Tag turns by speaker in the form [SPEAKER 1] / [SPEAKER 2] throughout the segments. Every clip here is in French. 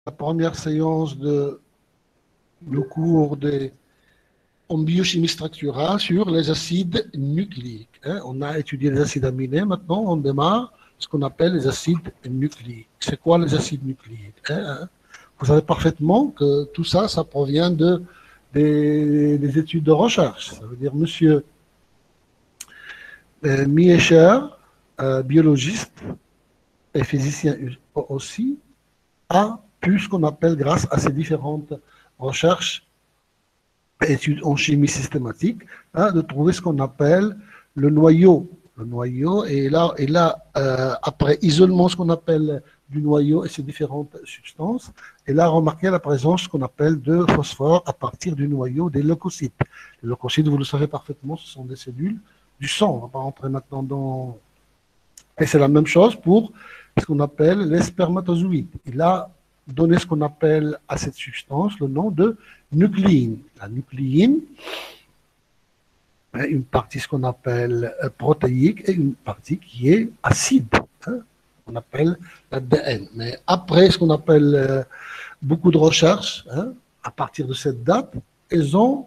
[SPEAKER 1] La première séance de le cours en biochimie structurale sur les acides nucléiques. On a étudié les acides aminés, maintenant on démarre ce qu'on appelle les acides nucléiques. C'est quoi les acides nucléiques? Vous savez parfaitement que tout ça, ça provient des études de recherche. Ça veut dire monsieur Miescher, biologiste et physicien aussi, a pu ce qu'on appelle, grâce à ces différentes recherches et études en chimie systématique, de trouver ce qu'on appelle le noyau. Le noyau, et là après isolement, ce qu'on appelle du noyau et ses différentes substances, et là remarqué la présence ce qu'on appelle de phosphore à partir du noyau des leucocytes. Les leucocytes, vous le savez parfaitement, ce sont des cellules du sang. On ne va pas rentrer maintenant dans... Et c'est la même chose pour ce qu'on appelle les spermatozoïdes. Il a donné ce qu'on appelle à cette substance le nom de nucléine. La nucléine, une partie ce qu'on appelle protéique et une partie qui est acide. On appelle l'ADN. Mais après ce qu'on appelle beaucoup de recherches, à partir de cette date, elles ont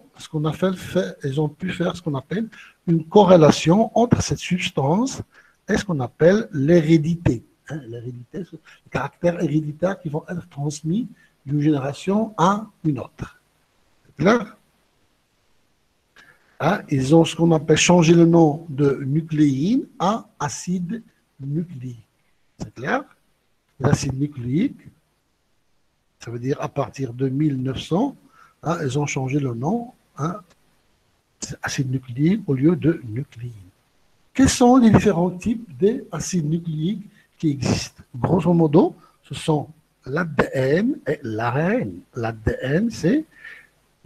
[SPEAKER 1] pu faire ce qu'on appelle une corrélation entre cette substance et ce qu'on appelle l'hérédité. L'hérédité, c'est les caractères héréditaires qui vont être transmis d'une génération à une autre. C'est clair? Ils ont ce qu'on appelle changé le nom de nucléine à acide nucléique. C'est clair? L'acide nucléique, ça veut dire à partir de 1900, ils ont changé le nom acide nucléique au lieu de nucléine. Quels sont les différents types d'acides nucléiques qui existent? Grosso modo, ce sont l'ADN et l'ARN. L'ADN, c'est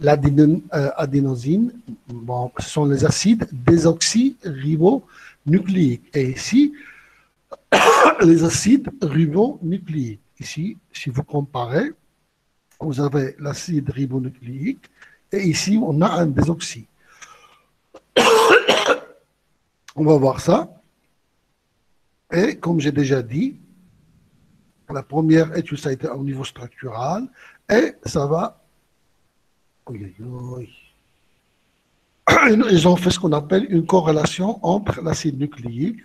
[SPEAKER 1] l'adénosine. Bon, ce sont les acides désoxyribonucléiques. Et ici, les acides ribonucléiques. Ici, si vous comparez, vous avez l'acide ribonucléique et ici, on a un désoxy. On va voir ça. Et comme j'ai déjà dit, la première étude, ça a été au niveau structural et ça va... Ils ont fait ce qu'on appelle une corrélation entre l'acide nucléique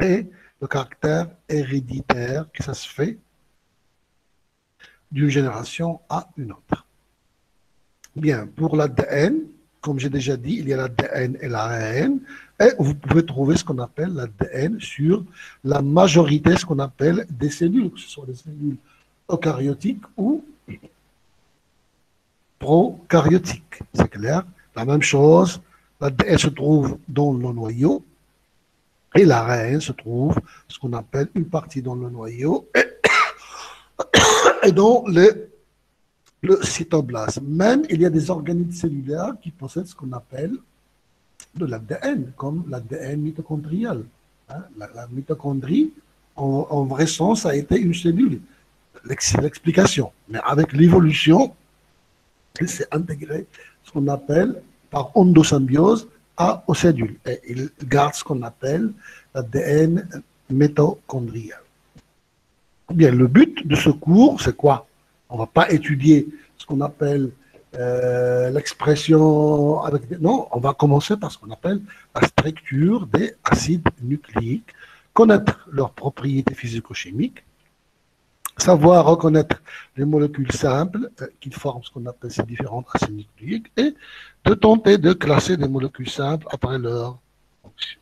[SPEAKER 1] et le caractère héréditaire que ça se fait d'une génération à une autre. Bien, pour l'ADN, comme j'ai déjà dit, il y a l'ADN et l'ARN, et vous pouvez trouver ce qu'on appelle l'ADN sur la majorité, ce qu'on appelle des cellules, que ce soit des cellules eucaryotiques ou prokaryotiques. C'est clair? La même chose, l'ADN se trouve dans le noyau, et l'ARN se trouve ce qu'on appelle une partie dans le noyau, et dans le cytoplasme. Même, il y a des organismes cellulaires qui possèdent ce qu'on appelle de l'ADN, comme l'ADN mitochondrial. La mitochondrie, en vrai sens, a été une cellule. C'est l'explication. Mais avec l'évolution, il s'est intégré ce qu'on appelle par endosymbiose aux cellules. Et il garde ce qu'on appelle l'ADN mitochondrial. Bien, le but de ce cours, c'est quoi? On ne va pas étudier ce qu'on appelle l'expression avec... Non, on va commencer par ce qu'on appelle la structure des acides nucléiques, connaître leurs propriétés physico-chimiques, savoir reconnaître les molécules simples qui forment ce qu'on appelle ces différents acides nucléiques et de tenter de classer des molécules simples après leur fonction.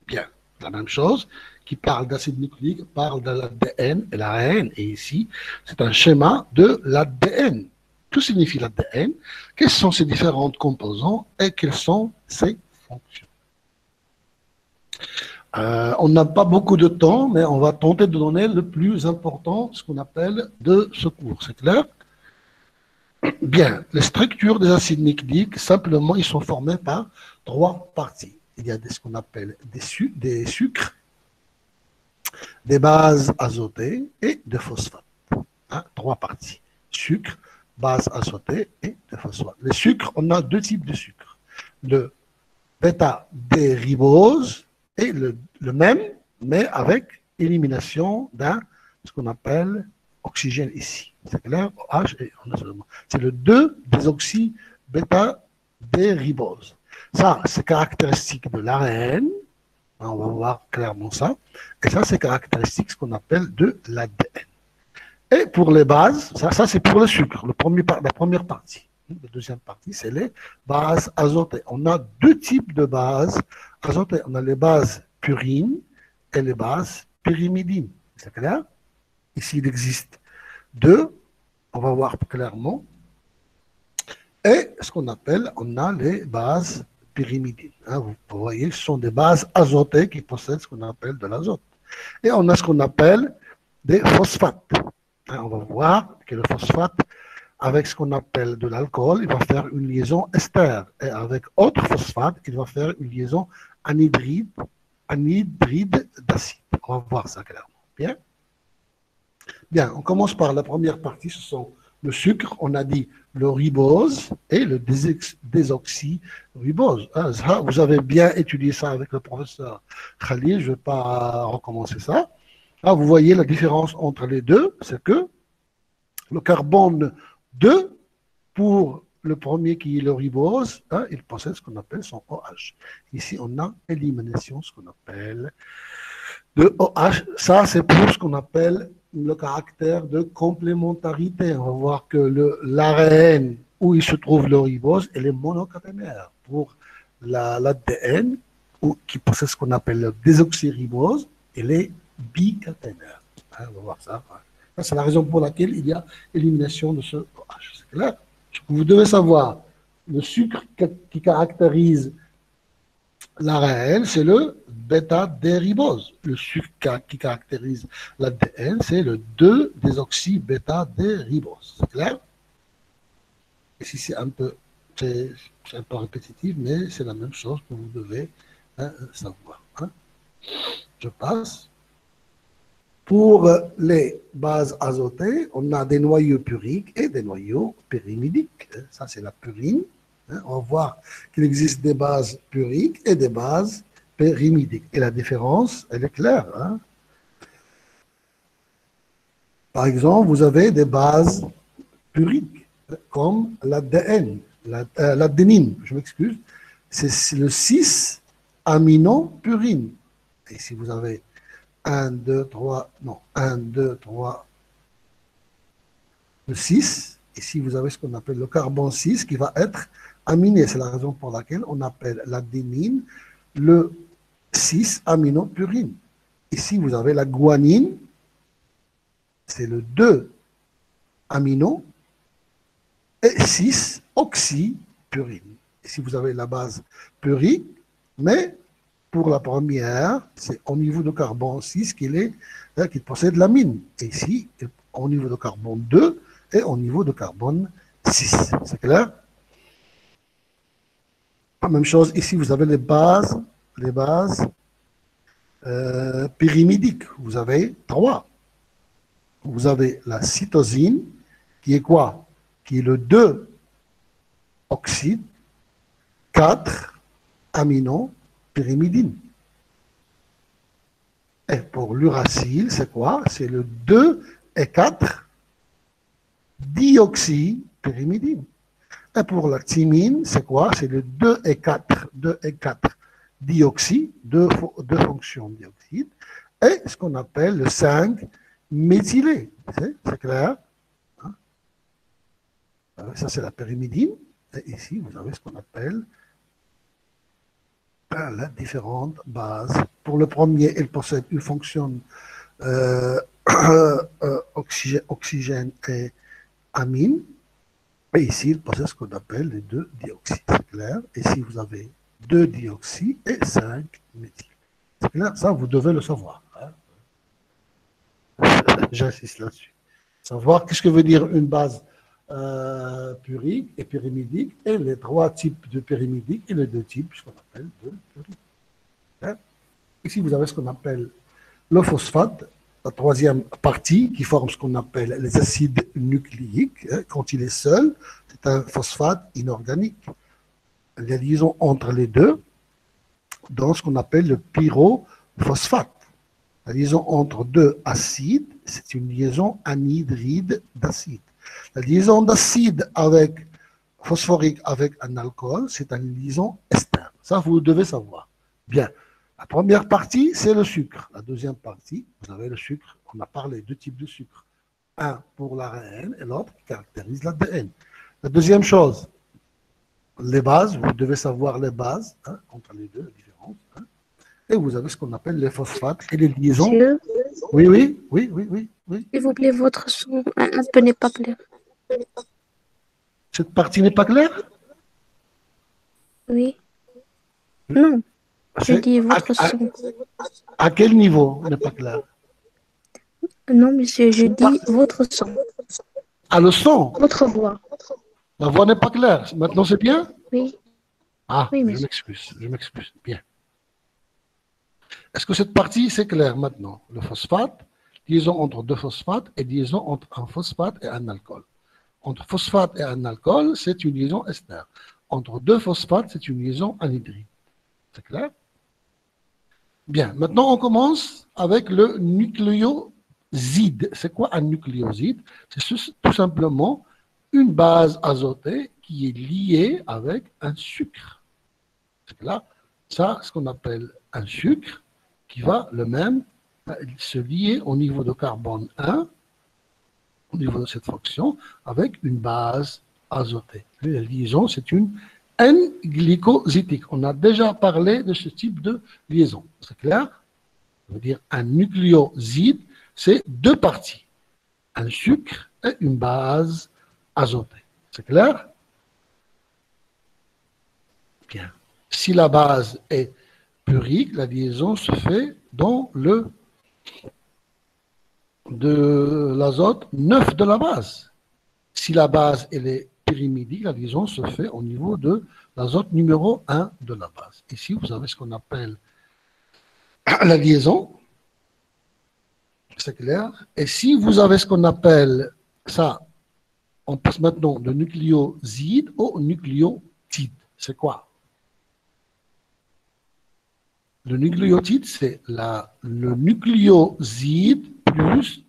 [SPEAKER 1] Bien, la même chose, qui parle d'acide nucléique, parle de l'ADN et l'ARN. Et ici, c'est un schéma de l'ADN. Que signifie l'ADN? Quels sont ses différents composants et quelles sont ses fonctions? On n'a pas beaucoup de temps, mais on va tenter de donner le plus important, ce qu'on appelle de ce cours. C'est clair? Bien, les structures des acides nucléiques, simplement, ils sont formés par trois parties. Il y a ce qu'on appelle des sucres, des bases azotées et des phosphates. Trois parties. Sucre, base azotée et de phosphate. Les sucres, on a deux types de sucres. Le bêta-déribose et le même, mais avec élimination d'un, ce qu'on appelle oxygène ici. C'est clair? OH, et on a seulement. C'est le 2-désoxy-bêta-déribose. Ça, c'est caractéristique de l'ARN. On va voir clairement ça. Et ça, c'est caractéristique ce qu'on appelle de l'ADN. Et pour les bases, ça c'est pour le sucre, la première partie. La deuxième partie, c'est les bases azotées. On a deux types de bases azotées. On a les bases purines et les bases pyrimidines. C'est clair? Ici, il existe deux. On va voir clairement. Et ce qu'on appelle, on a les bases pyrimidines. Vous voyez, ce sont des bases azotées qui possèdent ce qu'on appelle de l'azote. Et on a ce qu'on appelle des phosphates. On va voir que le phosphate, avec ce qu'on appelle de l'alcool, il va faire une liaison ester. Et avec autre phosphate, il va faire une liaison anhydride d'acide. On va voir ça clairement. Bien? Bien, on commence par la première partie, ce sont le sucre, on a dit le ribose et le désoxyribose. Vous avez bien étudié ça avec le professeur Khalil, je ne vais pas recommencer ça. Là, vous voyez la différence entre les deux, c'est que le carbone 2, pour le premier qui est le ribose, il possède ce qu'on appelle son OH. Ici, on a élimination, ce qu'on appelle de OH. Ça, c'est pour ce qu'on appelle le caractère de complémentarité. On va voir que l'ARN où il se trouve le ribose, elle est monocaténaire. Pour l'ADN, qui possède ce qu'on appelle le désoxyribose, elle est bicaténaire. On va voir ça. Ça, c'est la raison pour laquelle il y a élimination de ce OH. C'est clair? Vous devez savoir, le sucre qui caractérise l'ARN, c'est le bêta-déribose. Le sucre qui caractérise l'ADN, c'est le 2-désoxy-bêta-déribose. C'est clair? Ici, c'est un peu répétitif, mais c'est la même chose que vous devez savoir. Je passe. Pour les bases azotées, on a des noyaux puriques et des noyaux pyrimidiques. Ça, c'est la purine. On va voir qu'il existe des bases puriques et des bases pyrimidiques. Et la différence, elle est claire. Par exemple, vous avez des bases puriques, comme l'ADN, l'adénine, je m'excuse. C'est le 6-aminopurine. Et si vous avez 1, 2, 3, le 6, ici vous avez ce qu'on appelle le carbone 6 qui va être aminé. C'est la raison pour laquelle on appelle l'adénine le 6-aminopurine. Ici vous avez la guanine, c'est le 2-amino et 6-oxypurine. Ici vous avez la base purique, mais pour la première, c'est au niveau de carbone 6 qu'il possède l'amine. Et ici, au niveau de carbone 2 et au niveau de carbone 6. C'est clair? La même chose, ici, vous avez les bases pyrimidiques. Vous avez 3. Vous avez la cytosine, qui est quoi? Qui est le 2-oxyde, 4-amino, pyrimidine. Et pour l'uracile, c'est quoi? C'est le 2 et 4 dioxypyrimidine. Et pour la thymine, c'est quoi? C'est le 2 et 4 dioxy, deux fonctions dioxyde, et ce qu'on appelle le 5 méthylé. C'est clair? Ça, c'est la pyrimidine. Et ici, vous avez ce qu'on appelle les différentes bases. Pour le premier, il possède une fonction oxygène et amine. Et ici, il possède ce qu'on appelle les 2 dioxydes. C'est clair? Ici, vous avez 2 dioxydes et 5 méthyle. C'est clair? Ça, vous devez le savoir. J'insiste là-dessus. Savoir qu'est-ce que veut dire une base purique et pyrimidique, et les 3 types de pyrimidique et les 2 types, ce qu'on appelle de purique. Ici, vous avez ce qu'on appelle le phosphate, la troisième partie qui forme ce qu'on appelle les acides nucléiques. Quand il est seul, c'est un phosphate inorganique. La liaison entre les deux, dans ce qu'on appelle le pyrophosphate. La liaison entre deux acides, c'est une liaison anhydride d'acide. La liaison d'acide avec phosphorique avec un alcool, c'est une liaison ester. Ça, vous devez savoir. Bien. La première partie, c'est le sucre. La deuxième partie, vous avez le sucre. On a parlé de deux types de sucre. Un pour l'ARN et l'autre qui caractérise l'ADN. La deuxième chose, les bases, vous devez savoir les bases, entre les deux, la différence. Et vous avez ce qu'on appelle les phosphates et les liaisons.
[SPEAKER 2] Monsieur,
[SPEAKER 1] Oui.
[SPEAKER 2] s'il vous plaît, votre son un peu n'est pas clair.
[SPEAKER 1] Cette partie n'est pas claire?
[SPEAKER 2] Oui. Non, j'ai dit votre son.
[SPEAKER 1] À quel niveau n'est pas clair?
[SPEAKER 2] Non, monsieur, je dis votre son.
[SPEAKER 1] Ah, le son.
[SPEAKER 2] Votre voix.
[SPEAKER 1] La voix n'est pas claire. Maintenant, c'est bien?
[SPEAKER 2] Oui.
[SPEAKER 1] Ah,
[SPEAKER 2] Oui,
[SPEAKER 1] je
[SPEAKER 2] monsieur.
[SPEAKER 1] m'excuse. Bien. Est-ce que cette partie, c'est clair maintenant? Le phosphate, liaison entre deux phosphates et liaison entre un phosphate et un alcool. Entre phosphate et un alcool, c'est une liaison ester. Entre deux phosphates, c'est une liaison anhydride. C'est clair? Bien. Maintenant, on commence avec le nucléoside. C'est quoi un nucléoside? C'est tout simplement une base azotée qui est liée avec un sucre. C'est là, ça, ce qu'on appelle un sucre, qui va le même se lier au niveau de carbone 1, au niveau de cette fonction, avec une base azotée. La liaison, c'est une N-glycosidique. On a déjà parlé de ce type de liaison. C'est clair? Ça veut dire un nucléoside, c'est deux parties. Un sucre et une base azotée. C'est clair? Bien. Si la base est purique, la liaison se fait dans de l'azote 9 de la base. Si la base elle est pyrimidique, la liaison se fait au niveau de l'azote numéro 1 de la base. Ici, vous avez ce qu'on appelle la liaison. C'est clair? Et si vous avez ce qu'on appelle ça, on passe maintenant de nucléoside au nucléotide. C'est quoi? Le nucléotide, c'est le nucléoside plus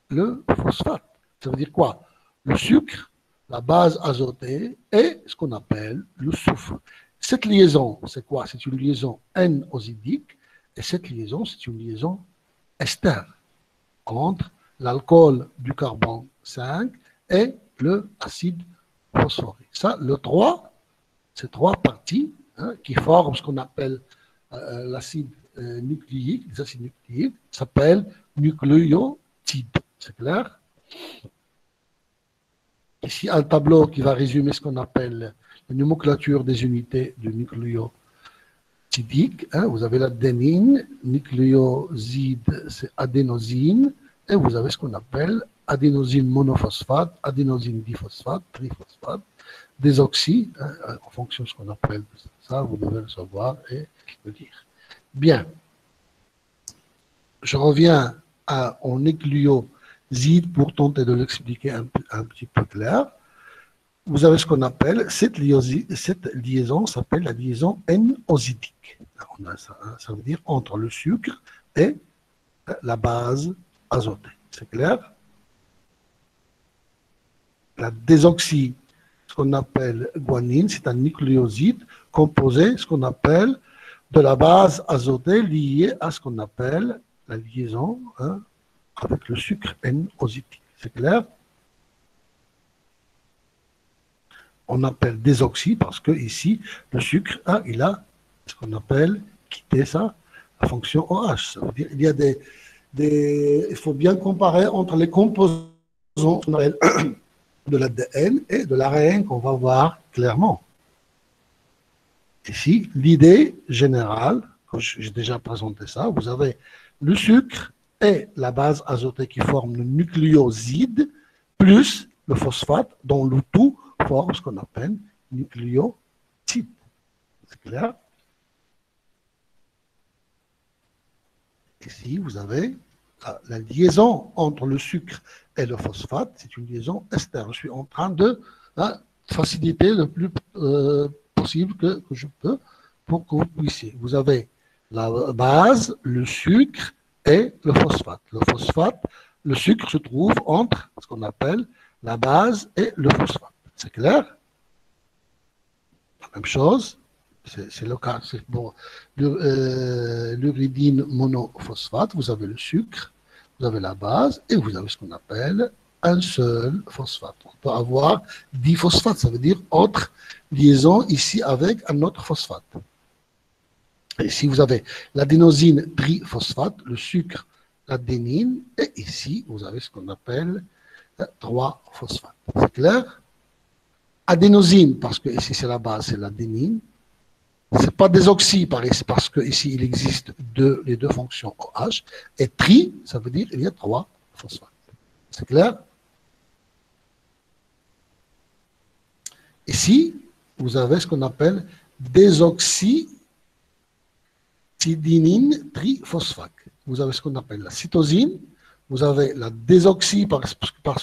[SPEAKER 1] le phosphate. Ça veut dire quoi? Le sucre, la base azotée et ce qu'on appelle le soufre. Cette liaison, c'est quoi? C'est une liaison N-osidique et cette liaison, c'est une liaison ester entre l'alcool du carbone 5 et l'acide phosphorique. Ça, ces trois parties qui forment ce qu'on appelle l'acide nucléique, les acides nucléiques, s'appellent nucléotides. C'est clair? Ici, un tableau qui va résumer ce qu'on appelle la nomenclature des unités de nucléotidique. Vous avez l'adénine, nucléoside, c'est adénosine, et vous avez ce qu'on appelle adénosine monophosphate, adénosine diphosphate, triphosphate, désoxy, en fonction de ce qu'on appelle ça, vous devez le savoir et le dire. Bien. Je reviens au nucléoside pour tenter de l'expliquer un petit peu clair. Vous avez ce qu'on appelle, cette liaison s'appelle la liaison N-osidique. Ça veut dire entre le sucre et la base azotée. C'est clair? La désoxy, ce qu'on appelle guanine, c'est un nucléoside composé, ce qu'on appelle de la base azotée liée à ce qu'on appelle la liaison avec le sucre N-osidique. C'est clair? On appelle désoxy parce que ici, le sucre, il a ce qu'on appelle quitté ça, la fonction OH. Ça veut dire il y a il faut bien comparer entre les composants de l'ADN et de l'ARN qu'on va voir clairement. Ici, l'idée générale, j'ai déjà présenté ça, vous avez le sucre et la base azotée qui forment le nucléoside, plus le phosphate, dont le tout forme ce qu'on appelle nucléotide. C'est clair? Ici, vous avez la liaison entre le sucre et le phosphate, c'est une liaison ester. Je suis en train de faciliter le plus possible que je peux pour que vous puissiez. Vous avez la base, le sucre et le phosphate. Le phosphate, le sucre se trouve entre ce qu'on appelle la base et le phosphate. C'est clair? La même chose, c'est le cas, c'est pour l'uridine monophosphate, vous avez le sucre, vous avez la base et vous avez ce qu'on appelle un seul phosphate. On peut avoir 10 phosphates, ça veut dire autre liaison ici avec un autre phosphate. Et ici, vous avez l'adénosine triphosphate, le sucre, l'adénine, et ici, vous avez ce qu'on appelle 3 phosphates. C'est clair? Adénosine, parce que ici, c'est la base, c'est l'adénine. Ce n'est pas désoxy, parce que ici, il existe les deux fonctions OH. Et tri, ça veut dire qu'il y a 3 phosphates. C'est clair? Ici, vous avez ce qu'on appelle désoxytidinine triphosphate. Vous avez ce qu'on appelle la cytosine, vous avez la désoxy parce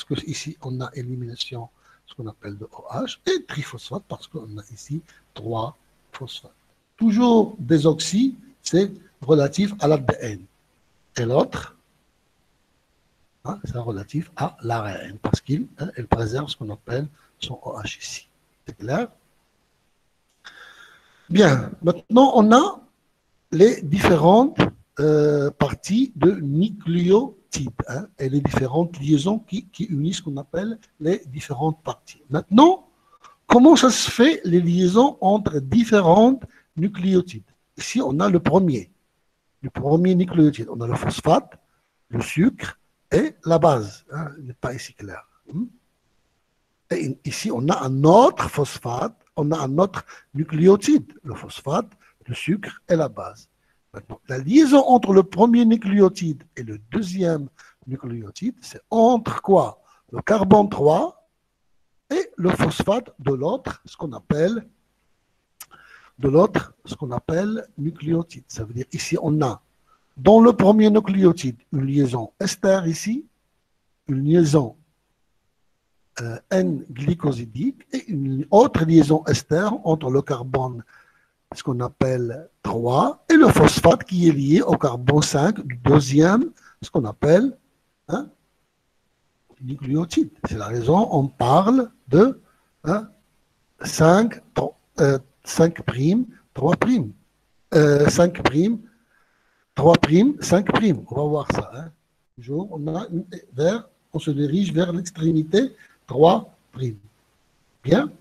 [SPEAKER 1] que ici on a élimination, ce qu'on appelle de OH, et triphosphate parce qu'on a ici 3 phosphates. Toujours désoxy, c'est relatif à l'ADN. Et l'autre, c'est relatif à l'ARN parce qu'elle préserve ce qu'on appelle son OH ici. C'est clair? Bien, maintenant on a les différentes parties de nucléotides et les différentes liaisons qui unissent ce qu'on appelle les différentes parties. Maintenant, comment ça se fait les liaisons entre différentes nucléotides? Ici, on a le premier nucléotide. On a le phosphate, le sucre et la base. Il n'est pas ici clair. Et ici, on a un autre phosphate, on a un autre nucléotide, le phosphate, le sucre et la base. Maintenant, la liaison entre le premier nucléotide et le deuxième nucléotide, c'est entre quoi? Le carbone 3 et le phosphate de l'autre, ce qu'on appelle nucléotide. Ça veut dire ici, on a dans le premier nucléotide une liaison ester ici, une liaison N-glycosidique et une autre liaison ester entre le carbone, ce qu'on appelle 3, et le phosphate qui est lié au carbone 5 du deuxième, ce qu'on appelle nucléotide. C'est la raison on parle de 5 prime, 3 prime, 5 prime, 3 prime, 5 prime. On va voir ça. Toujours, on se dirige vers l'extrémité 3 prime. Bien?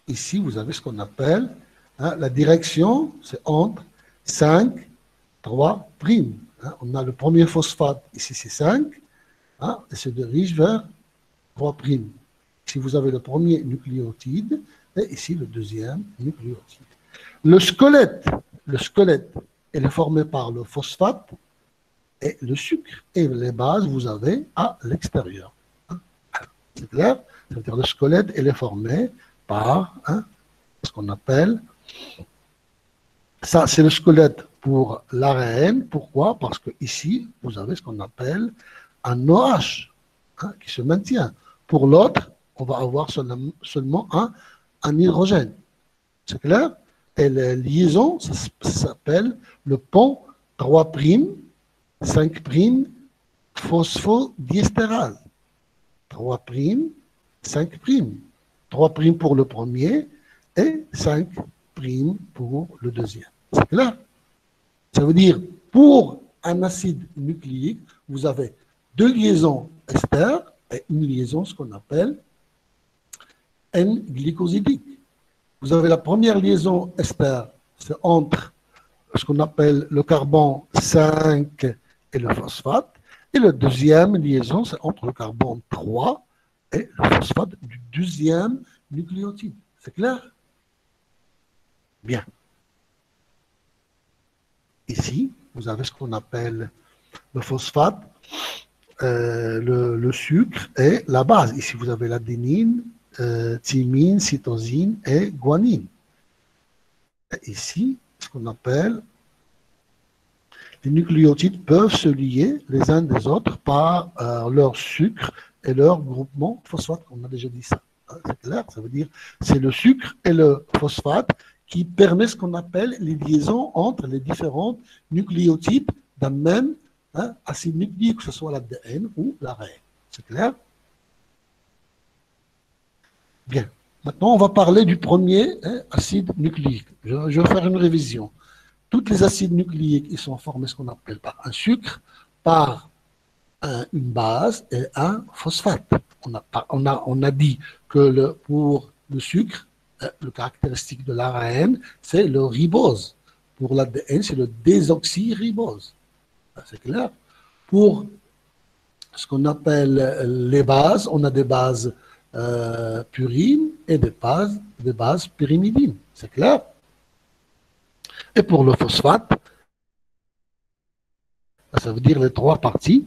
[SPEAKER 1] Ici, vous avez ce qu'on appelle la direction, c'est entre 5, 3 prime. On a le premier phosphate, ici c'est 5, et se dirige vers 3 prime. Ici, vous avez le premier nucléotide, et ici le deuxième nucléotide. Le squelette, il est formé par le phosphate et le sucre. Et les bases, vous avez à l'extérieur. C'est clair? C'est-à-dire le squelette, il est formé par ce qu'on appelle, ça c'est le squelette pour l'ARN. Pourquoi? Parce que ici, vous avez ce qu'on appelle un OH qui se maintient. Pour l'autre, on va avoir seulement un hydrogène. C'est clair? Et la liaison, ça s'appelle le pont 3', 5' phosphodiesterase. 3', 5'. 3' pour le premier et 5' pour le deuxième. C'est clair? Ça veut dire, pour un acide nucléique, vous avez 2 liaisons ester et une liaison, ce qu'on appelle N-glycosidique. Vous avez la première liaison ester, c'est entre ce qu'on appelle le carbone 5 et le phosphate. Et la deuxième liaison, c'est entre le carbone 3 et le phosphate du deuxième nucléotide. C'est clair? Bien. Ici, vous avez ce qu'on appelle le phosphate, le sucre et la base. Ici, vous avez l'adénine, thymine, cytosine et guanine. Et ici, ce qu'on appelle, les nucléotides peuvent se lier les uns des autres par leur sucre et leur groupement phosphate. On a déjà dit ça. C'est clair? Ça veut dire c'est le sucre et le phosphate qui permet ce qu'on appelle les liaisons entre les différents nucléotypes d'un même acide nucléique, que ce soit l'ADN ou l'ARN. C'est clair? Bien. Maintenant, on va parler du premier acide nucléique. Je vais faire une révision. Tous les acides nucléiques, ils sont formés ce qu'on appelle par un sucre, par une base et un phosphate. On a dit que pour le sucre, le caractéristique de l'ARN, c'est le ribose. Pour l'ADN, c'est le désoxyribose. C'est clair? Pour ce qu'on appelle les bases, on a des bases purines et des bases pyrimidines. C'est clair? Et pour le phosphate, ça veut dire les trois parties,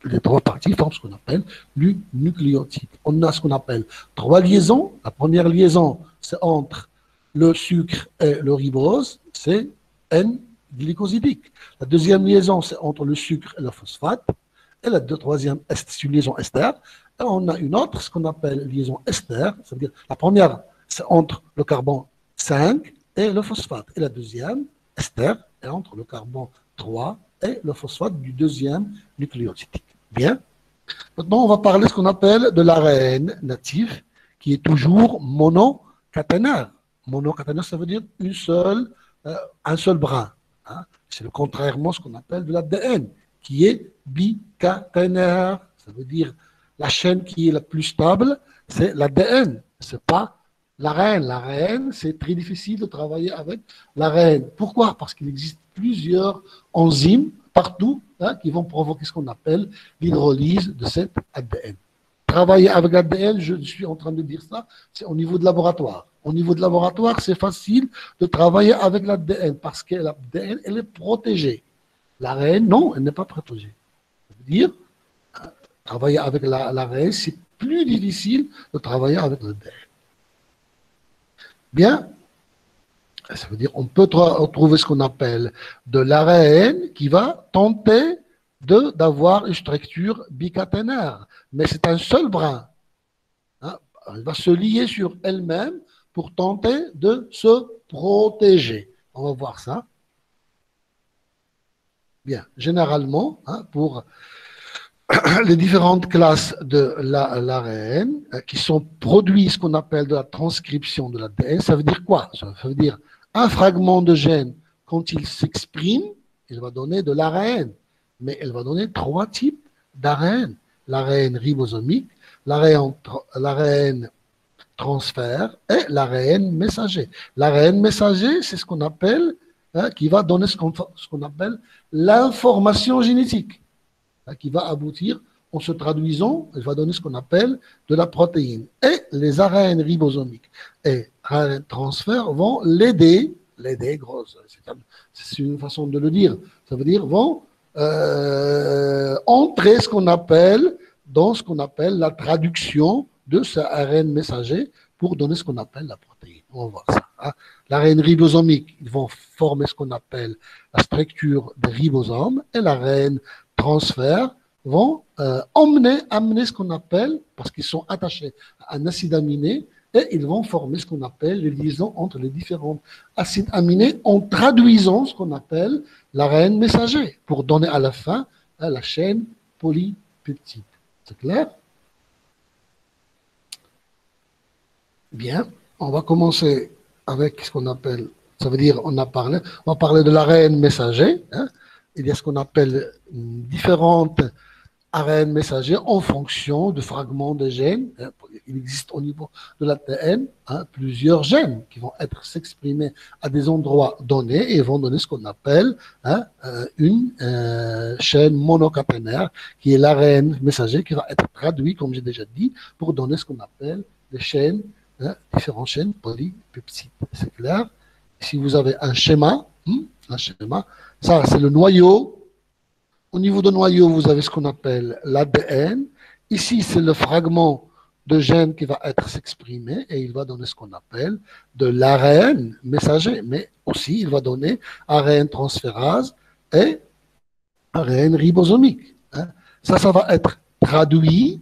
[SPEAKER 1] les trois parties forment ce qu'on appelle le nucléotide. On a ce qu'on appelle trois liaisons. La première liaison, c'est entre le sucre et le ribose, c'est N-glycosidique. La deuxième liaison, c'est entre le sucre et le phosphate. Et la troisième, c'est une liaison ester. Et on a une autre, ce qu'on appelle liaison ester. Ça veut dire, la première, c'est entre le carbone 5 et le phosphate. Et la deuxième, ester, est entre le carbone 3 et le phosphate du deuxième nucléotidique. Bien. Maintenant, on va parler de ce qu'on appelle de l'ARN natif, qui est toujours monocaténaire. Monocaténaire, ça veut dire un seul brin. C'est contrairement à ce qu'on appelle de l'ADN, qui est bicaténaire. Ça veut dire la chaîne qui est la plus stable, c'est l'ADN. Ce n'est pas l'ARN. L'ARN, c'est très difficile de travailler avec l'ARN. Pourquoi? Parce qu'il existe plusieurs enzymes partout qui vont provoquer ce qu'on appelle l'hydrolyse de cet ADN. Travailler avec l'ADN, je suis en train de dire ça, c'est au niveau de laboratoire. Au niveau de laboratoire, c'est facile de travailler avec l'ADN parce que l'ADN, elle est protégée. L'ARN, non, elle n'est pas protégée. Ça veut dire, travailler avec l'ARN, c'est plus difficile de travailler avec l'ADN. Bien, ça veut dire qu'on peut trouver ce qu'on appelle de l'ARN qui va tenter d'avoir une structure bicaténaire. Mais c'est un seul brin. Elle va se lier sur elle-même pour tenter de se protéger. On va voir ça. Bien, généralement, pour les différentes classes de l'ARN qui sont produits, ce qu'on appelle de la transcription de l'ADN, ça veut dire quoi? Ça veut dire un fragment de gène, quand il s'exprime, il va donner de l'ARN, mais il va donner trois types d'ARN. L'ARN ribosomique, l'ARN transfert et l'ARN messager. L'ARN messager, c'est ce qu'on appelle, qui va donner ce qu'on appelle l'information génétique, qui va aboutir, en se traduisant, il va donner ce qu'on appelle de la protéine. Et les ARN ribosomiques et ARN transfert vont l'aider, grosse, c'est une façon de le dire, ça veut dire vont entrer dans ce qu'on appelle la traduction de ce ARN messager pour donner ce qu'on appelle la protéine. On va voir ça. L'ARN ribosomique, ils vont former ce qu'on appelle la structure des ribosomes et l'ARN transfert vont amener ce qu'on appelle, parce qu'ils sont attachés à un acide aminé, et ils vont former ce qu'on appelle les liaisons entre les différents acides aminés en traduisant ce qu'on appelle l'ARN messager pour donner à la fin la chaîne polypeptide. C'est clair? Bien, on va commencer avec ce qu'on appelle, ça veut dire on va parler de l'ARN messager. Il y a ce qu'on appelle différentes ARN messagers en fonction de fragments de gènes. Il existe au niveau de l'ADN plusieurs gènes qui vont être s'exprimer à des endroits donnés et vont donner ce qu'on appelle une chaîne monocaténaire qui est l'ARN messager qui va être traduit, comme j'ai déjà dit, pour donner ce qu'on appelle des chaînes, différentes chaînes polypeptides. C'est clair? Si vous avez un schéma, ça c'est le noyau. Au niveau du noyau, vous avez ce qu'on appelle l'ADN. Ici, c'est le fragment de gène qui va être s'exprimer et il va donner ce qu'on appelle de l'ARN messager, mais aussi il va donner ARN transférase et ARN ribosomique. Ça va être traduit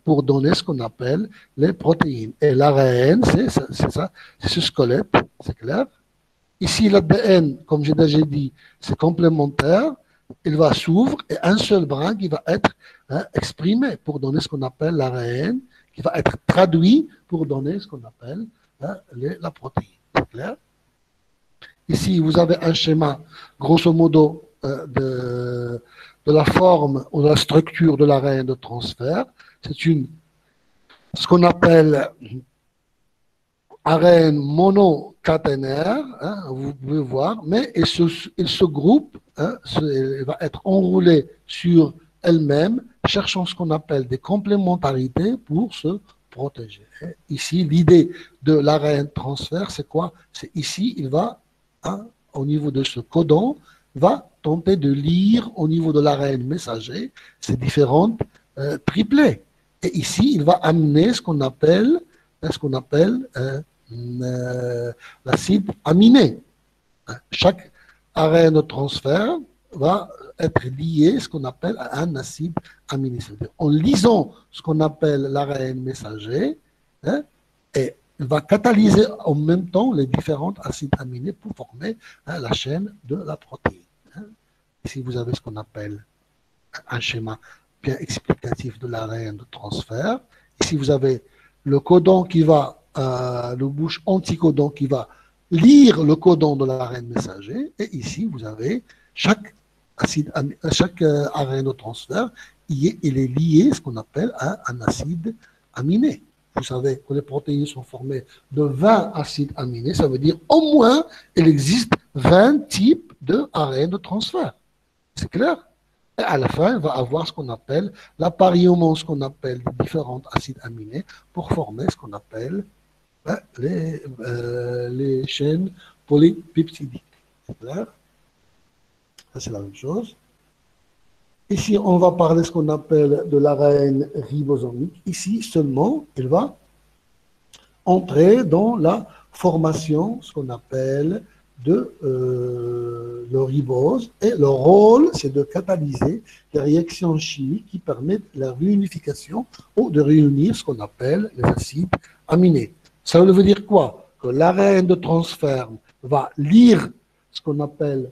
[SPEAKER 1] pour donner ce qu'on appelle les protéines. Et l'ARN, c'est ça, c'est ce squelette, c'est clair. Ici, l'ADN, comme j'ai déjà dit, c'est complémentaire. Il va s'ouvrir et un seul brin qui va être exprimé pour donner ce qu'on appelle l'ARN, qui va être traduit pour donner ce qu'on appelle la protéine. C'est clair? Ici, vous avez un schéma, grosso modo, de la forme ou de la structure de l'ARN de transfert. C'est ce qu'on appelle ARN monocaténaire, vous pouvez voir, mais il se groupe, il va être enroulé sur elle-même, cherchant ce qu'on appelle des complémentarités pour se protéger. Ici, l'idée de l'ARN transfert, c'est quoi? C'est ici, il va, au niveau de ce codon, va tenter de lire au niveau de l'ARN messager ces différentes triplets. Et ici, il va amener ce qu'on appelle l'acide aminé. Chaque ARN de transfert va être lié ce qu'on appelle à un acide aminé. En lisant ce qu'on appelle l'ARN messager, et il va catalyser en même temps les différents acides aminés pour former la chaîne de la protéine. Ici, vous avez ce qu'on appelle un schéma bien explicatif de l'ARN de transfert. Ici, vous avez le codon qui va, le bouche anticodon qui va lire le codon de l'ARN messager. Et ici, vous avez chaque ARN de transfert, il est lié ce qu'on appelle à un acide aminé. Vous savez que les protéines sont formées de 20 acides aminés, ça veut dire au moins il existe 20 types de ARN de transfert. C'est clair? Et à la fin, il va avoir ce qu'on appelle l'appariement, ce qu'on appelle des différents acides aminés pour former ce qu'on appelle les chaînes polypeptidiques. C'est clair? Ça, c'est la même chose. Ici, on va parler de ce qu'on appelle de l'ARN ribosomique. Ici, seulement, il va entrer dans la formation, ce qu'on appelle de le ribose. Et le rôle, c'est de catalyser les réactions chimiques qui permettent la réunification ou de réunir ce qu'on appelle les acides aminés. Ça veut dire quoi? Que l'ARN de transfert va lire ce qu'on appelle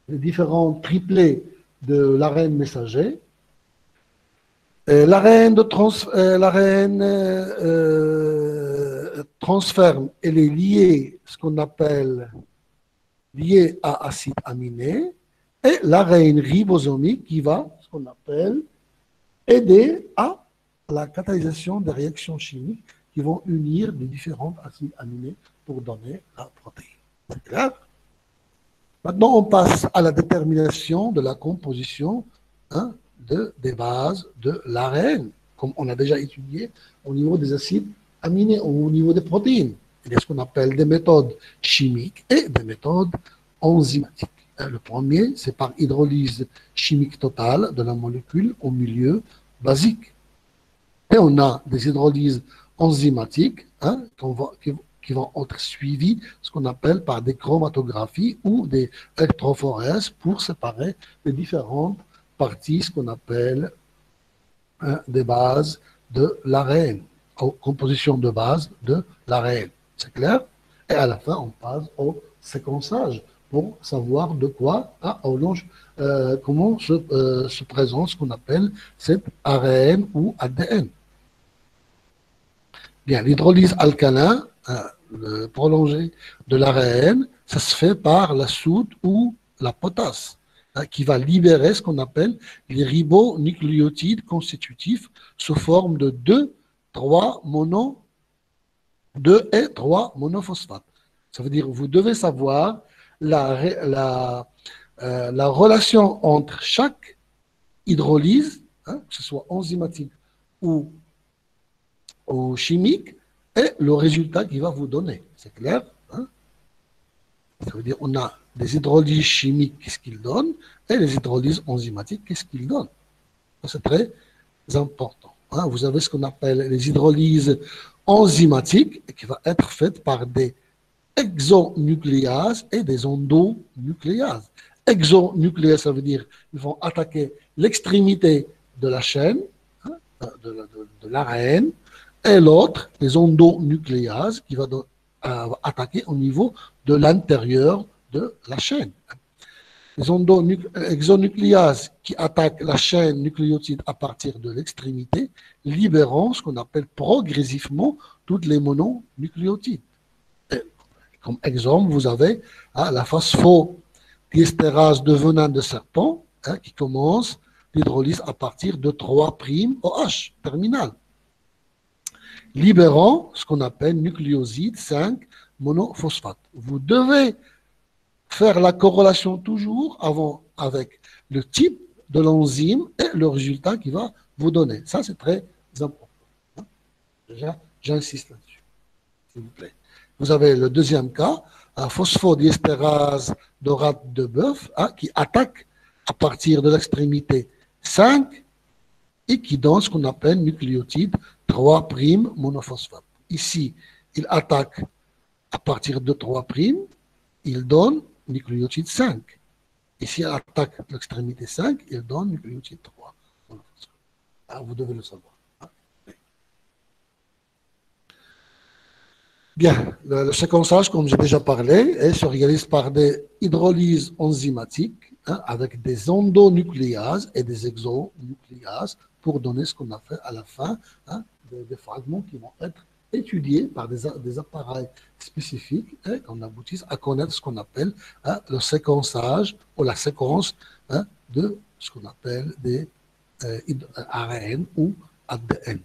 [SPEAKER 1] les différents triplets de l'ARN messager. L'ARN transfert, elle est liée, ce qu'on appelle lié à acide aminé, et l'ARN ribosomique qui va, ce qu'on appelle, aider à la catalysation des réactions chimiques qui vont unir les différents acides aminés pour donner la protéine. C'est clair? Maintenant, on passe à la détermination de la composition des bases de l'ARN, comme on a déjà étudié au niveau des acides aminés, au niveau des protéines. Il y a ce qu'on appelle des méthodes chimiques et des méthodes enzymatiques. Le premier, c'est par hydrolyse chimique totale de la molécule au milieu basique. Et on a des hydrolyses enzymatiques qui vont être suivies, ce qu'on appelle par des chromatographies ou des électrophorèses pour séparer les différentes parties, ce qu'on appelle des bases de l'ARN, composition de base de l'ARN. C'est clair? Et à la fin, on passe au séquençage pour savoir de quoi, comment se présente ce qu'on appelle cet ARN ou ADN. Bien, l'hydrolyse alcalin, le prolongé de l'ARN, ça se fait par la soude ou la potasse, qui va libérer ce qu'on appelle les ribonucléotides constitutifs sous forme de 2 et 3 monophosphates. Ça veut dire que vous devez savoir la relation entre chaque hydrolyse, que ce soit enzymatique ou chimique, et le résultat qu'il va vous donner. C'est clair? Ça veut dire qu'on a des hydrolyses chimiques, qu'est-ce qu'ils donnent, et les hydrolyses enzymatiques, qu'est-ce qu'ils donnent. C'est très important. Vous avez ce qu'on appelle les hydrolyses enzymatiques, qui va être faites par des exonucléases et des endonucléases. Exonucléases, ça veut dire qu'ils vont attaquer l'extrémité de la chaîne, de l'ARN, et l'autre, les endonucléases, qui va attaquer au niveau de l'intérieur de la chaîne. Les exonucléases qui attaquent la chaîne nucléotide à partir de l'extrémité, libérant ce qu'on appelle progressivement toutes les mononucléotides. Et comme exemple, vous avez la phosphodiesterase de venin de serpent qui commence l'hydrolyse à partir de 3' OH terminal, libérant ce qu'on appelle nucléoside 5 monophosphate. Vous devez faire la corrélation toujours avant avec le type de l'enzyme et le résultat qu'il va vous donner. Ça, c'est très important. Déjà, j'insiste là-dessus, s'il vous plaît. Vous avez le deuxième cas, un phosphodiesterase de rate de bœuf qui attaque à partir de l'extrémité 5 et qui donne ce qu'on appelle nucléotide 3' monophosphate. Ici, il attaque à partir de 3', il donne nucléotide 5. Ici, il attaque l'extrémité 5, il donne nucléotide 3. Vous devez le savoir. Bien, le séquençage, comme j'ai déjà parlé, se réalise par des hydrolyses enzymatiques avec des endonucléases et des exonucléases pour donner ce qu'on a fait à la fin, des fragments qui vont être étudiés par des appareils spécifiques et qu'on aboutisse à connaître ce qu'on appelle le séquençage ou la séquence de ce qu'on appelle des ARN ou ADN.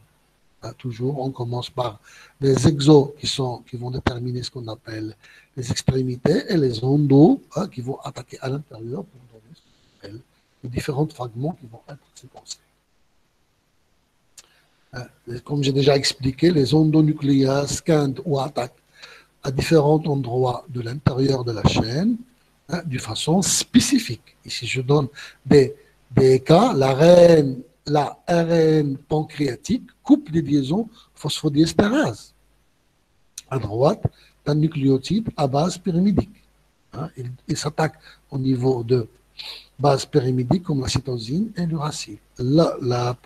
[SPEAKER 1] Toujours, on commence par les exos qui vont déterminer ce qu'on appelle les extrémités et les endos qui vont attaquer à l'intérieur pour donner ce qu'on appelle les différents fragments qui vont être séquencés. Comme j'ai déjà expliqué, les endonucléases scannent ou attaquent à différents endroits de l'intérieur de la chaîne de façon spécifique. Ici, je donne des cas, la RN pancréatique coupe des liaisons phosphodiesterase à droite d'un nucléotide à base pyrimidike. Il s'attaque au niveau de base pyrimidike comme la cytosine et l'uracile. La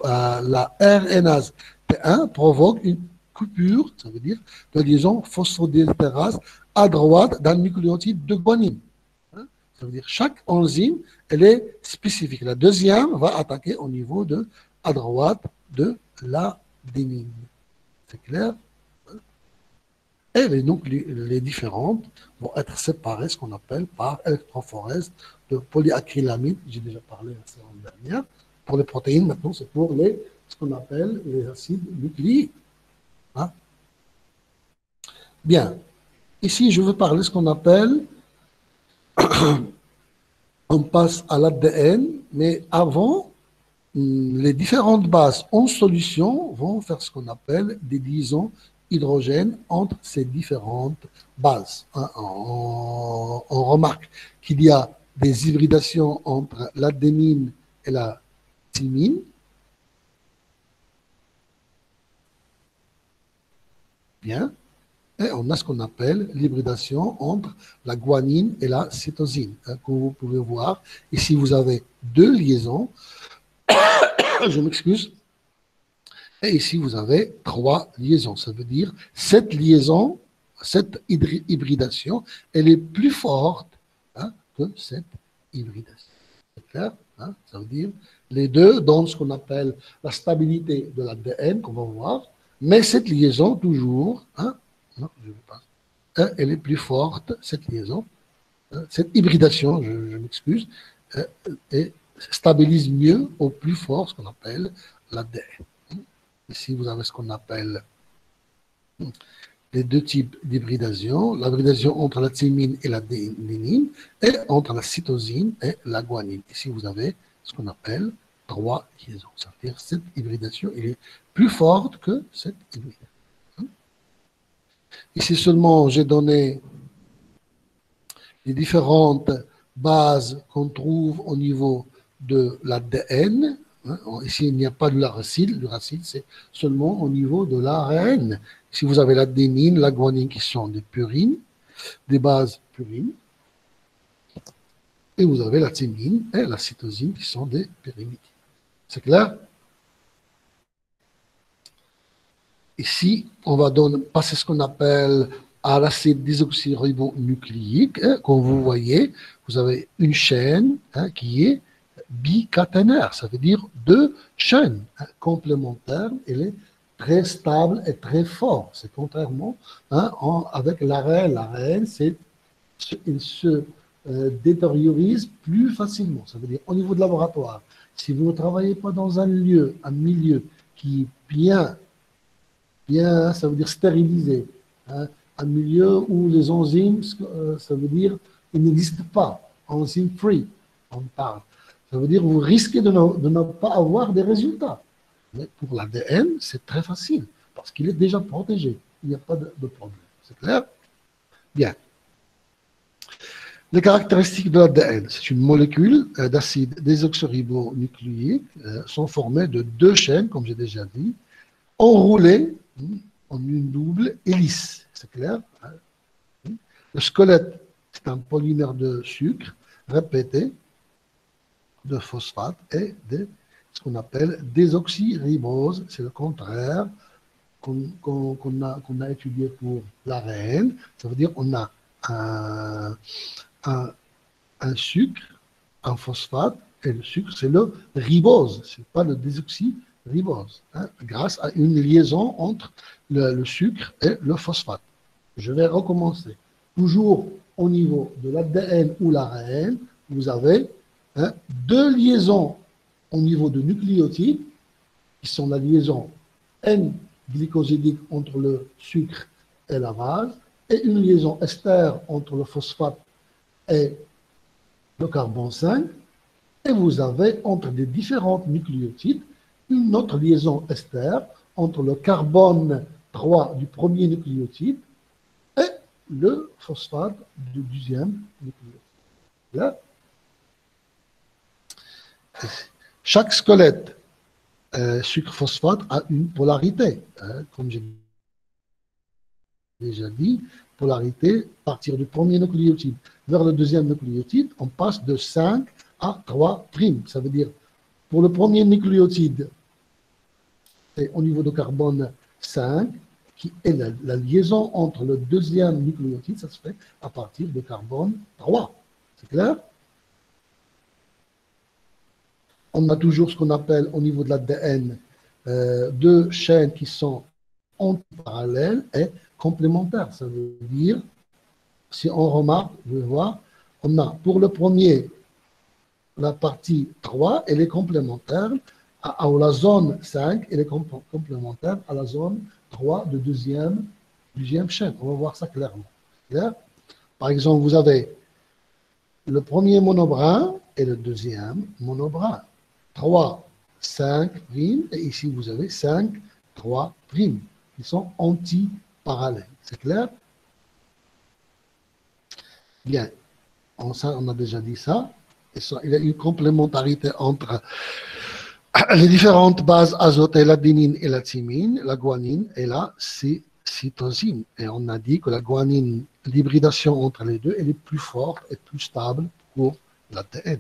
[SPEAKER 1] RNase T1 provoque une coupure, ça veut dire de liaison phosphodiesterase à droite d'un nucléotide de guanine. Ça veut dire chaque enzyme, elle est spécifique. La deuxième va attaquer au niveau à droite de l'adénine. C'est clair? Et les différentes vont être séparées, ce qu'on appelle par électrophorèse de polyacrylamide. J'ai déjà parlé la semaine dernière. Pour les protéines, maintenant, c'est pour ce qu'on appelle les acides nucléiques. Bien. Ici, je veux parler de ce qu'on appelle on passe à l'ADN, mais avant, les différentes bases en solution vont faire ce qu'on appelle des liaisons hydrogènes entre ces différentes bases. On remarque qu'il y a des hybridations entre l'adénine et la thymine. Bien. Et on a ce qu'on appelle l'hybridation entre la guanine et la cytosine. Comme vous pouvez voir, ici vous avez deux liaisons. Je m'excuse. Et ici vous avez 3 liaisons. Ça veut dire cette liaison, cette hybridation, elle est plus forte que cette hybridation. C'est clair? Ça veut dire les deux donnent ce qu'on appelle la stabilité de l'ADN, qu'on va voir, mais cette liaison toujours, non, je ne veux pas. Elle est plus forte, cette liaison, cette hybridation, je m'excuse, et stabilise mieux au plus fort ce qu'on appelle l'ADN. Ici, vous avez ce qu'on appelle les deux types d'hybridation, l'hybridation entre la thymine et l'adénine, et entre la cytosine et la guanine. Ici, vous avez ce qu'on appelle 3 liaisons. Ça veut dire cette hybridation elle est plus forte que cette hybridation. Ici seulement, j'ai donné les différentes bases qu'on trouve au niveau de l'ADN. Ici, il n'y a pas de l'uracile. L'uracile, c'est seulement au niveau de l'ARN. Ici, vous avez l'adénine, la guanine qui sont des purines, des bases purines. Et vous avez la thymine et la cytosine qui sont des pyrimides. C'est clair? Ici, on va passer ce qu'on appelle à l'acide désoxyribonucléique. Hein, comme vous voyez, vous avez une chaîne hein, qui est bicaténaire. Ça veut dire deux chaînes hein, complémentaires. Elle est très stable et très fort. C'est contrairement hein, avec l'ARN. L'ARN, il se détériorise plus facilement. Ça veut dire au niveau de laboratoire, si vous ne travaillez pas dans un milieu qui est bien, ça veut dire stérilisé, hein, un milieu où les enzymes, ça veut dire, ils n'existent pas, enzyme free, on parle. Ça veut dire que vous risquez de ne pas avoir des résultats. Mais pour l'ADN, c'est très facile, parce qu'il est déjà protégé. Il n'y a pas de problème. C'est clair? Bien. Les caractéristiques de l'ADN, c'est une molécule d'acide désoxyribonucléique, sont formées de deux chaînes, comme j'ai déjà dit, enroulées en une double hélice. C'est clair? Le squelette, c'est un polymère de sucre répété, de phosphate et de ce qu'on appelle désoxyribose. C'est le contraire qu'on a étudié pour l'ARN. Ça veut dire qu'on a un sucre, un phosphate, et le sucre, c'est le ribose, ce n'est pas le désoxyribose, hein, grâce à une liaison entre le sucre et le phosphate. Je vais recommencer. Toujours au niveau de l'ADN ou l'ARN, vous avez hein, deux liaisons au niveau de nucléotides, qui sont la liaison N-glycosidique entre le sucre et la base, et une liaison ester entre le phosphate et le carbone 5, et vous avez entre les différentes nucléotides une autre liaison ester entre le carbone 3 du premier nucléotide et le phosphate du deuxième nucléotide. Là, chaque squelette sucre-phosphate a une polarité, hein, comme j'ai déjà dit, polarité à partir du premier nucléotide vers le deuxième nucléotide, on passe de 5 à 3'. Ça veut dire, pour le premier nucléotide, c'est au niveau de carbone 5, qui est la liaison entre le deuxième nucléotide, ça se fait à partir de carbone 3. C'est clair? On a toujours ce qu'on appelle au niveau de l'ADN deux chaînes qui sont antiparallèles et complémentaires. Ça veut dire, si on remarque, je vais voir, on a pour le premier, la partie 3, elle est complémentaire à la zone 5, elle est complémentaire à la zone 3 de deuxième chaîne. On va voir ça clairement. Clair? Par exemple, vous avez le monobrin et le deuxième monobrin. 3, 5', et ici vous avez 5, 3', qui sont anti-parallèles. C'est clair? Bien, on a déjà dit ça. Il y a une complémentarité entre les différentes bases azotées, l'adenine et la thymine, la guanine et la cytosine. Et on a dit que la guanine, l'hybridation entre les deux, elle est plus forte et plus stable pour l'ADN.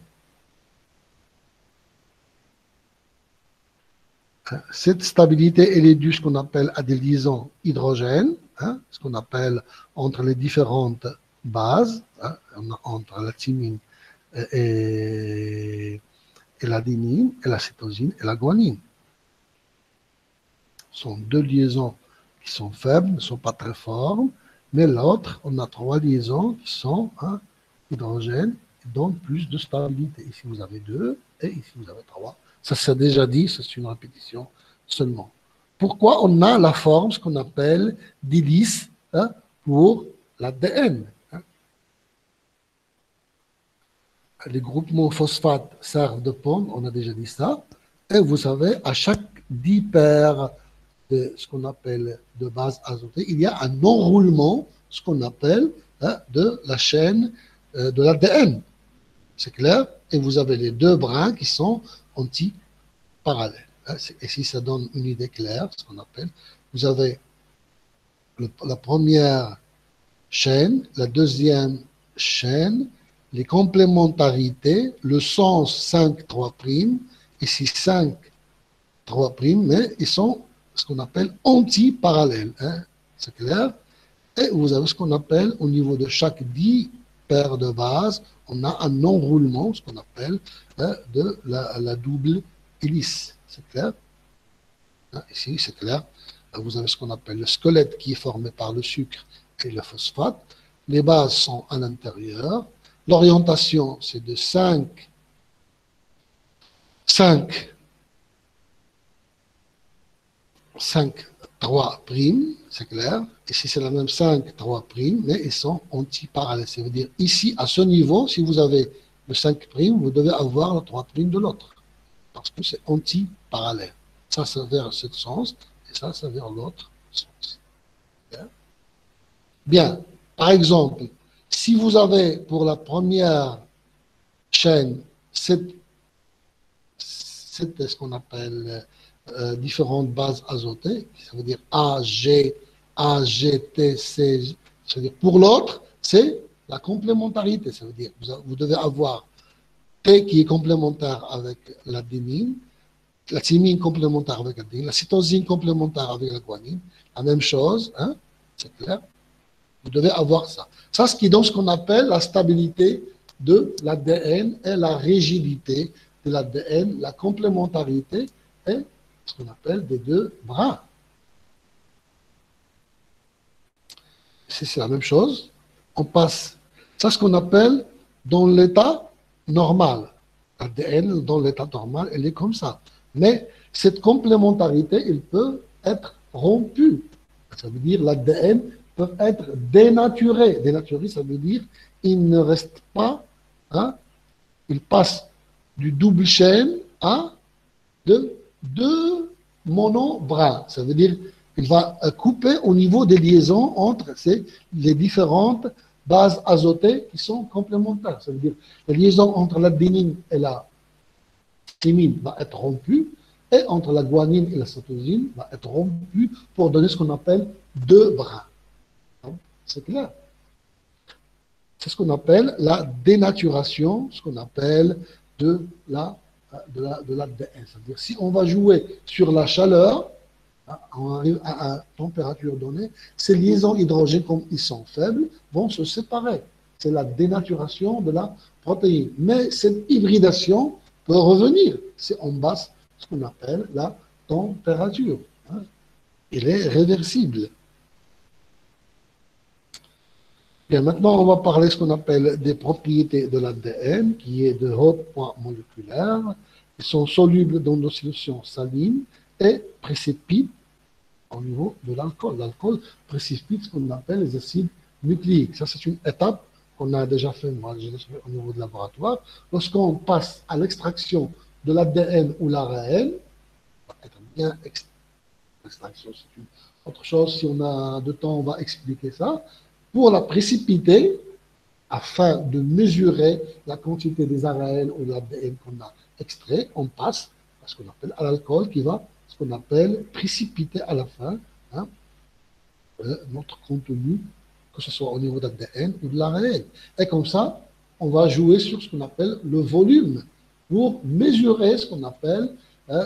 [SPEAKER 1] Cette stabilité, elle est due à ce qu'on appelle à des liaisons hydrogènes, hein, ce qu'on appelle entre les différentes bases, hein, entre la thymine et l'adenine, et la cytosine et la guanine. Ce sont deux liaisons qui sont faibles, ne sont pas très fortes, mais l'autre, on a 3 liaisons qui sont hein, hydrogènes, qui donnent plus de stabilité. Ici, vous avez 2, et ici, vous avez 3. Ça s'est déjà dit, c'est une répétition seulement. Pourquoi on a la forme, ce qu'on appelle d'hélice hein, pour l'ADN hein. Les groupements phosphates servent de pont, on a déjà dit ça. Et vous savez, à chaque 10 paires de ce qu'on appelle de base azotée, il y a un enroulement, ce qu'on appelle hein, de la chaîne de l'ADN. C'est clair? Et vous avez les 2 brins qui sont anti-parallèles. Et si ça donne une idée claire, ce qu'on appelle, vous avez la première chaîne, la deuxième chaîne, les complémentarités, le sens 5, 3', ici 5, 3', mais ils sont ce qu'on appelle antiparallèle. Hein, c'est clair? Et vous avez ce qu'on appelle, au niveau de chaque 10 paires de bases, on a un enroulement, ce qu'on appelle de la double hélice. C'est clair? Hein, ici, c'est clair. Vous avez ce qu'on appelle le squelette qui est formé par le sucre et le phosphate. Les bases sont à l'intérieur. L'orientation, c'est de 5, 3 primes, c'est clair. Ici, c'est la même 5, 3 primes, mais ils sont antiparallèles. Ça veut dire, ici, à ce niveau, si vous avez le 5 primes, vous devez avoir le 3 primes de l'autre. Parce que c'est antiparallèle. Ça vers ce sens, et ça vers l'autre sens. Bien. Par exemple, si vous avez pour la première chaîne ce qu'on appelle différentes bases azotées, ça veut dire A, G, T, C, c'est-à-dire pour l'autre, c'est la complémentarité, ça veut dire vous devez avoir T qui est complémentaire avec l'adénine, la thymine complémentaire avec l'adénine, la cytosine complémentaire avec la guanine, la même chose, hein, c'est clair. Vous devez avoir ça. Ça, ce qui donne ce qu'on appelle la stabilité de l'ADN et la rigidité de l'ADN, la complémentarité et ce qu'on appelle des deux bras. Ici, c'est la même chose. On passe. Ça, ce qu'on appelle dans l'état normal. L'ADN, dans l'état normal, elle est comme ça. Mais cette complémentarité, elle peut être rompue. Ça veut dire l'ADN peuvent être dénaturés. Dénaturés, ça veut dire il ne reste pas, hein, il passe du double chaîne à deux monobras. Ça veut dire il va couper au niveau des liaisons entre les différentes bases azotées qui sont complémentaires. Ça veut dire la liaison entre l'adénine et la thymine va être rompue et entre la guanine et la cytosine va être rompue pour donner ce qu'on appelle deux bras. C'est clair. C'est ce qu'on appelle la dénaturation, ce qu'on appelle de l'ADN. C'est-à-dire, si on va jouer sur la chaleur, on arrive à une température donnée, ces liaisons hydrogènes, comme ils sont faibles, vont se séparer. C'est la dénaturation de la protéine. Mais cette hybridation peut revenir si on baisse ce qu'on appelle la température. Elle est réversible. Bien, maintenant, on va parler de ce qu'on appelle des propriétés de l'ADN, qui est de haut poids moléculaire. Ils sont solubles dans nos solutions salines et précipitent au niveau de l'alcool. L'alcool précipite ce qu'on appelle les acides nucléiques. Ça, c'est une étape qu'on a déjà fait, moi, au niveau de laboratoire. Lorsqu'on passe à l'extraction de l'ADN ou l'ARN, ça va être bien l'extraction, c'est une autre chose. Si on a de temps, on va expliquer ça. Pour la précipiter, afin de mesurer la quantité des ARN ou de l'ADN qu'on a extrait, on passe à ce qu'on appelle à l'alcool qui va, ce qu'on appelle précipiter à la fin, hein, notre contenu, que ce soit au niveau de l'ADN ou de l'ARN. Et comme ça, on va jouer sur ce qu'on appelle le volume pour mesurer ce qu'on appelle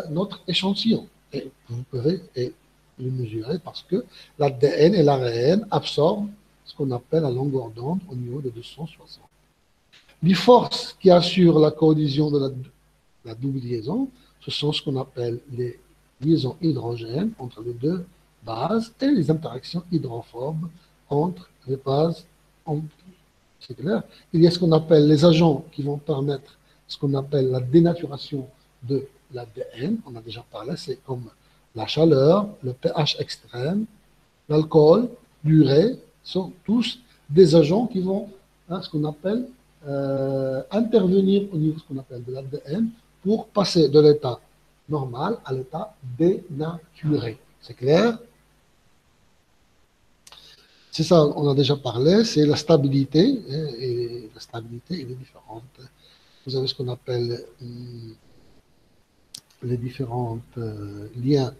[SPEAKER 1] notre échantillon. Et vous pouvez le mesurer parce que l'ADN et l'ARN absorbent ce qu'on appelle la longueur d'onde au niveau de 260. Les forces qui assurent la cohésion de la double liaison, ce sont ce qu'on appelle les liaisons hydrogènes entre les deux bases et les interactions hydrophobes entre les bases. C'est clair. Il y a ce qu'on appelle les agents qui vont permettre ce qu'on appelle la dénaturation de l'ADN. On a déjà parlé, c'est comme la chaleur, le pH extrême, l'alcool, l'urée, sont tous des agents qui vont, ce qu'on appelle, intervenir au niveau de ce qu'on appelle de l'ADN pour passer de l'état normal à l'état dénaturé. C'est clair? C'est ça, on a déjà parlé, c'est la stabilité, et la stabilité elle est différente. Vous avez ce qu'on appelle les différents liens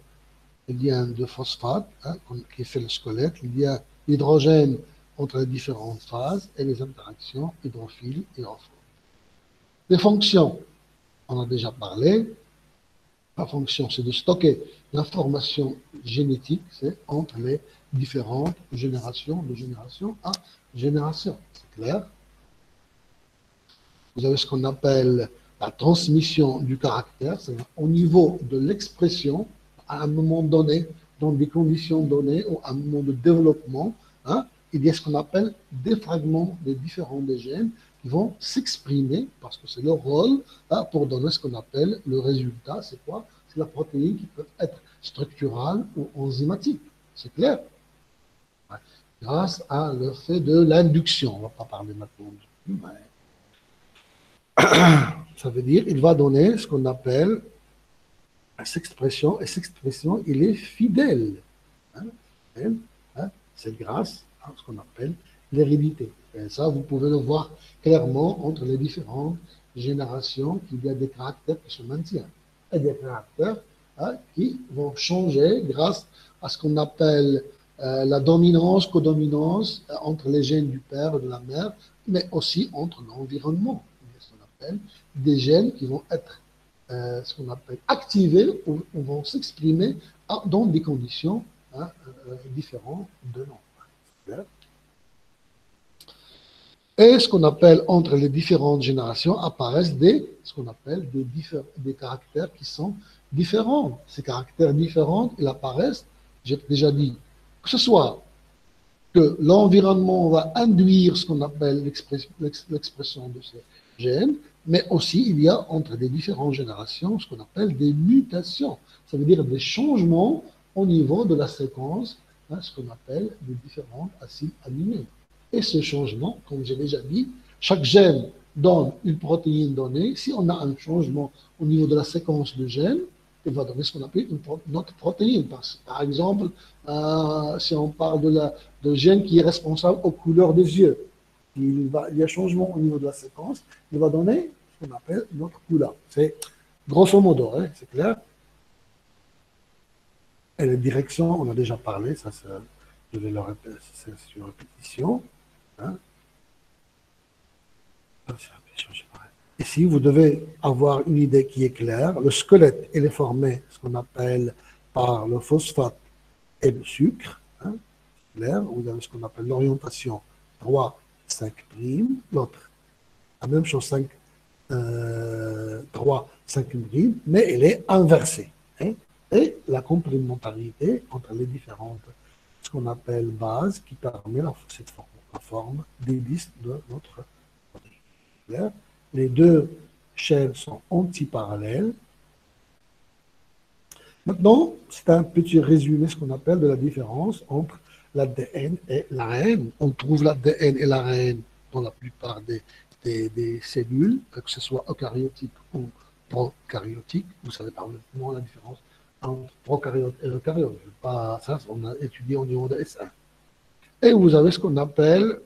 [SPEAKER 1] de phosphate, hein, qui fait le squelette, il y a l'hydrogène entre les différentes phases et les interactions hydrophiles et hydrophobes. Les fonctions, on a déjà parlé. La fonction, c'est de stocker l'information génétique, c'est entre les différentes générations, de génération à génération. C'est clair? Vous avez ce qu'on appelle la transmission du caractère, c'est au niveau de l'expression, à un moment donné, dans des conditions données, ou à un moment de développement, hein, il y a ce qu'on appelle des fragments des différents des gènes qui vont s'exprimer, parce que c'est leur rôle, hein, pour donner ce qu'on appelle le résultat. C'est quoi? C'est la protéine qui peut être structurale ou enzymatique. C'est clair? Ouais. Grâce à le fait de l'induction. On ne va pas parler maintenant de ça veut dire il va donner ce qu'on appelle cette expression, et cette expression, il est fidèle. Hein, hein, c'est grâce à ce qu'on appelle l'hérédité. Et ça, vous pouvez le voir clairement entre les différentes générations, qu'il y a des caractères qui se maintiennent et des caractères, hein, qui vont changer grâce à ce qu'on appelle la dominance, codominance entre les gènes du père et de la mère, mais aussi entre l'environnement. Des gènes qui vont être ce qu'on appelle activés ou vont s'exprimer dans des conditions, hein, différentes de l'homme. Et ce qu'on appelle entre les différentes générations apparaissent ce qu'on appelle des caractères qui sont différents. Ces caractères différents, ils apparaissent, j'ai déjà dit, que ce soit que l'environnement va induire ce qu'on appelle l'expression de ces gènes, mais aussi il y a entre les différentes générations ce qu'on appelle des mutations. Ça veut dire des changements au niveau de la séquence, hein, ce qu'on appelle les différents acides aminés. Et ce changement, comme j'ai déjà dit, chaque gène donne une protéine donnée. Si on a un changement au niveau de la séquence de gènes, il va donner ce qu'on appelle une autre protéine. Par exemple, si on parle de gène qui est responsable aux couleurs des yeux, il y a un changement au niveau de la séquence, il va donner ce qu'on appelle une autre couleur. C'est grosso modo, hein, c'est clair. Et les directions, on a déjà parlé, ça je vais le répéter, c'est une répétition. Hein. Ici, vous devez avoir une idée qui est claire. Le squelette, il est formé, ce qu'on appelle par le phosphate et le sucre. Hein. Clair. Vous avez ce qu'on appelle l'orientation 3, 5', l'autre, la même chose, 3, 5', mais elle est inversée. Hein. Et la complémentarité entre les différentes, ce qu'on appelle base, qui permet cette forme des disques de notre protéine. Les deux chaînes sont antiparallèles. Maintenant, c'est un petit résumé, ce qu'on appelle de la différence entre l'ADN et l'ARN. On trouve l'ADN et l'ARN dans la plupart des cellules, que ce soit eucaryotiques ou prokaryotiques. Vous savez parfaitement la différence entre prokaryotes et eucaryotes. Ça, on a étudié au niveau de S1. Et vous avez ce qu'on appelle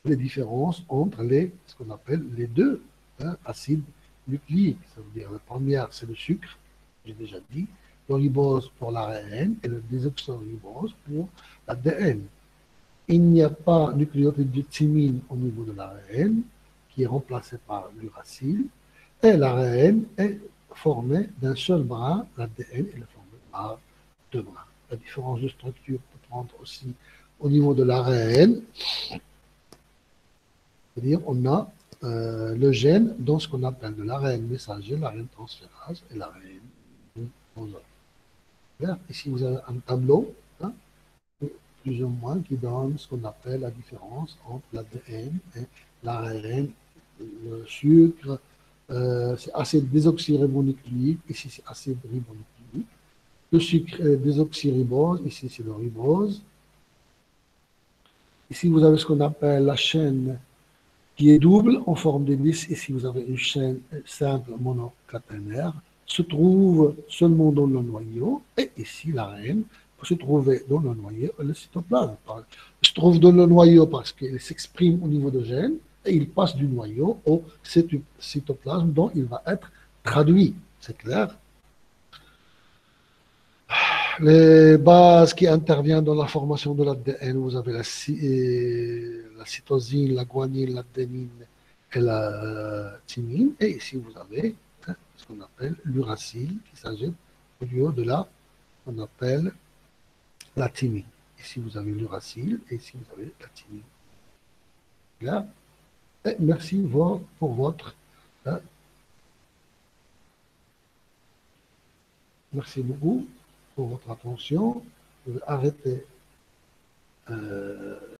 [SPEAKER 1] les différences entre ce qu'on appelle les deux, hein, acides nucléiques. Ça veut dire la première, c'est le sucre, j'ai déjà dit, le ribose pour l'ARN et le désoxyribose pour l'ADN. Il n'y a pas de nucléotide de thymine au niveau de l'ARN, qui est remplacé par l'uracile, et l'ARN est formé d'un seul bras, l'ADN est formé par deux bras. La différence de structure peut prendre aussi au niveau de l'ARN, c'est-à-dire on a le gène dans ce qu'on appelle de l'ARN messager, l'ARN transférase et l'ARN poseur. Ici, vous avez un tableau, hein, plus ou moins, qui donne ce qu'on appelle la différence entre l'ADN et l'ARN. Le sucre, c'est acide désoxyribonucléique, ici c'est acide ribonucléique. Le sucre désoxyribose, ici c'est le ribose. Ici, vous avez ce qu'on appelle la chaîne qui est double en forme d'hélice. Ici, vous avez une chaîne simple monocaténaire, se trouve seulement dans le noyau. Et ici, l'ARN peut se trouver dans le noyau et le cytoplasme. Il se trouve dans le noyau parce qu'il s'exprime au niveau de gènes et il passe du noyau au cytoplasme dont il va être traduit. C'est clair? Les bases qui interviennent dans la formation de l'ADN, vous avez la cytosine, la guanine, l'adénine et la thymine. Et ici, vous avez hein, ce qu'on appelle l'uracile qui s'ajoute au niveau de la, on appelle la thymine. Ici, vous avez l'uracile et ici, vous avez la thymine. Là, et merci pour votre... hein, merci beaucoup pour votre attention. Je vais arrêter